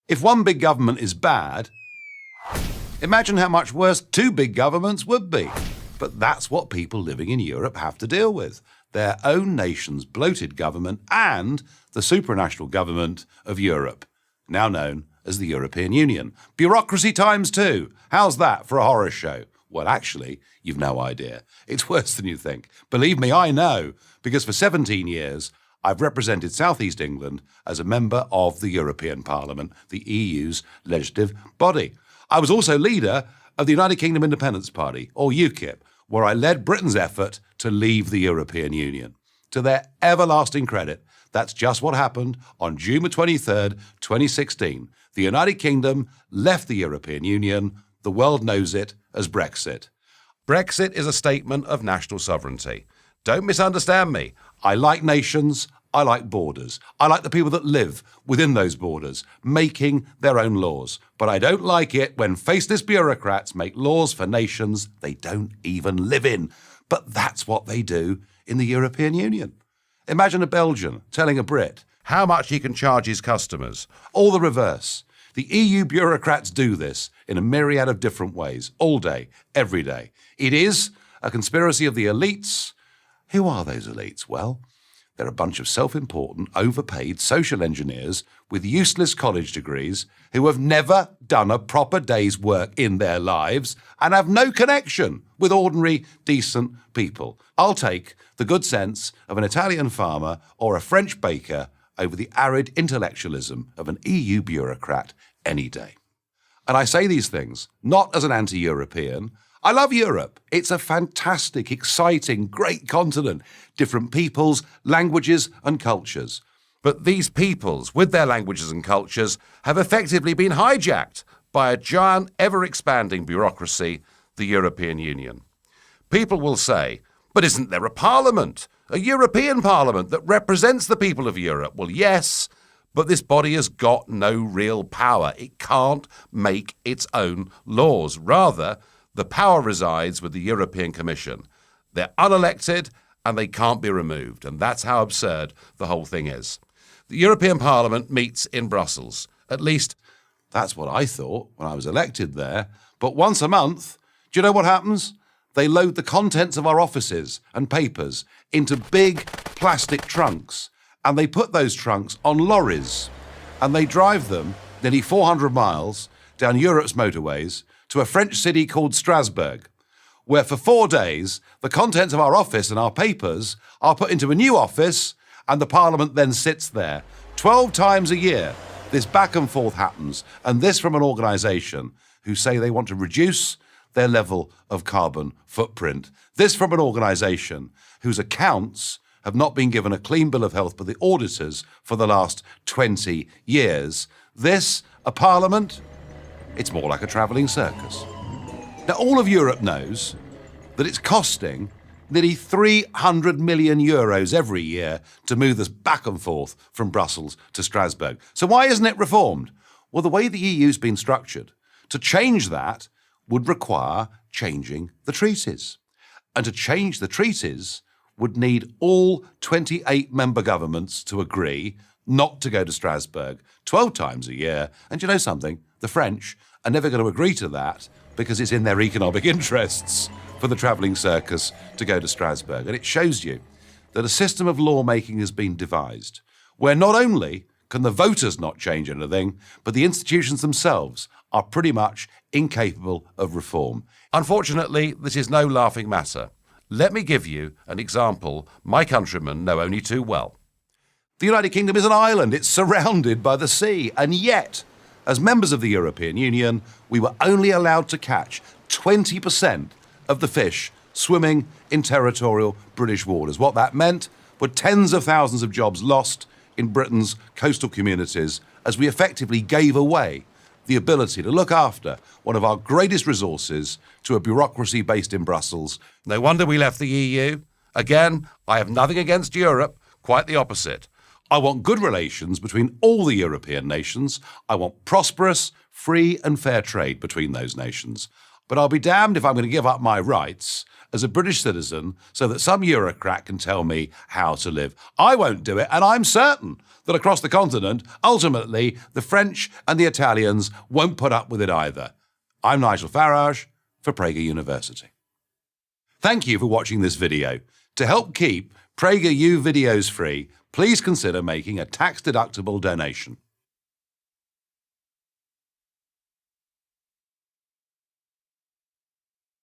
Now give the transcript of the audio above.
If one big government is bad, imagine how much worse two big governments would be. But that's what people living in Europe have to deal with. Their own nation's bloated government and the supranational government of Europe, now known as the European Union. Bureaucracy times two. How's that for a horror show? Well, actually, you've no idea. It's worse than you think. Believe me, I know, because for 17 years, I've represented South East England as a member of the European Parliament, the EU's legislative body. I was also leader of the United Kingdom Independence Party, or UKIP, where I led Britain's effort to leave the European Union. To their everlasting credit, that's just what happened on June 23rd, 2016. The United Kingdom left the European Union. The world knows it as Brexit. Brexit is a statement of national sovereignty. Don't misunderstand me. I like nations. I like borders. I like the people that live within those borders, making their own laws. But I don't like it when faceless bureaucrats make laws for nations they don't even live in. But that's what they do in the European Union. Imagine a Belgian telling a Brit how much he can charge his customers, or the reverse. The EU bureaucrats do this in a myriad of different ways, all day, every day. It is a conspiracy of the elites. Who are those elites? Well, they're a bunch of self-important, overpaid social engineers with useless college degrees who have never done a proper day's work in their lives and have no connection with ordinary, decent people. I'll take the good sense of an Italian farmer or a French baker over the arid intellectualism of an EU bureaucrat any day. And I say these things not as an anti-European. I love Europe. It's a fantastic, exciting, great continent. Different peoples, languages and cultures. But these peoples, with their languages and cultures, have effectively been hijacked by a giant, ever-expanding bureaucracy, the European Union. People will say, but isn't there a parliament? A European Parliament that represents the people of Europe? Well, yes, but this body has got no real power. It can't make its own laws. Rather, the power resides with the European Commission. They're unelected and they can't be removed. And that's how absurd the whole thing is. The European Parliament meets in Brussels. At least that's what I thought when I was elected there. But once a month, do you know what happens? They load the contents of our offices and papers into big plastic trunks, and they put those trunks on lorries, and they drive them nearly 400 miles down Europe's motorways to a French city called Strasbourg, where for 4 days the contents of our office and our papers are put into a new office, and the Parliament then sits there. 12 times a year, this back and forth happens, and this from an organisation who say they want to reduce their level of carbon footprint. This from an organisation whose accounts have not been given a clean bill of health by the auditors for the last 20 years. This, a parliament, it's more like a travelling circus. Now, all of Europe knows that it's costing nearly 300 million euros every year to move this back and forth from Brussels to Strasbourg. So why isn't it reformed? Well, the way the EU's been structured, to change that would require changing the treaties. And to change the treaties would need all 28 member governments to agree not to go to Strasbourg 12 times a year. And you know something? The French are never going to agree to that because it's in their economic interests for the travelling circus to go to Strasbourg. And it shows you that a system of lawmaking has been devised where not only can the voters not change anything, but the institutions themselves are pretty much incapable of reform. Unfortunately, this is no laughing matter. Let me give you an example my countrymen know only too well. The United Kingdom is an island. It's surrounded by the sea. And yet, as members of the European Union, we were only allowed to catch 20% of the fish swimming in territorial British waters. What that meant were tens of thousands of jobs lost in Britain's coastal communities as we effectively gave away the ability to look after one of our greatest resources to a bureaucracy based in Brussels. No wonder we left the EU. Again, I have nothing against Europe, quite the opposite. I want good relations between all the European nations. I want prosperous, free and fair trade between those nations. But I'll be damned if I'm going to give up my rights as a British citizen so that some Eurocrat can tell me how to live. I won't do it, and I'm certain that across the continent, ultimately, the French and the Italians won't put up with it either. I'm Nigel Farage for Prager University. Thank you for watching this video. To help keep PragerU videos free, please consider making a tax-deductible donation.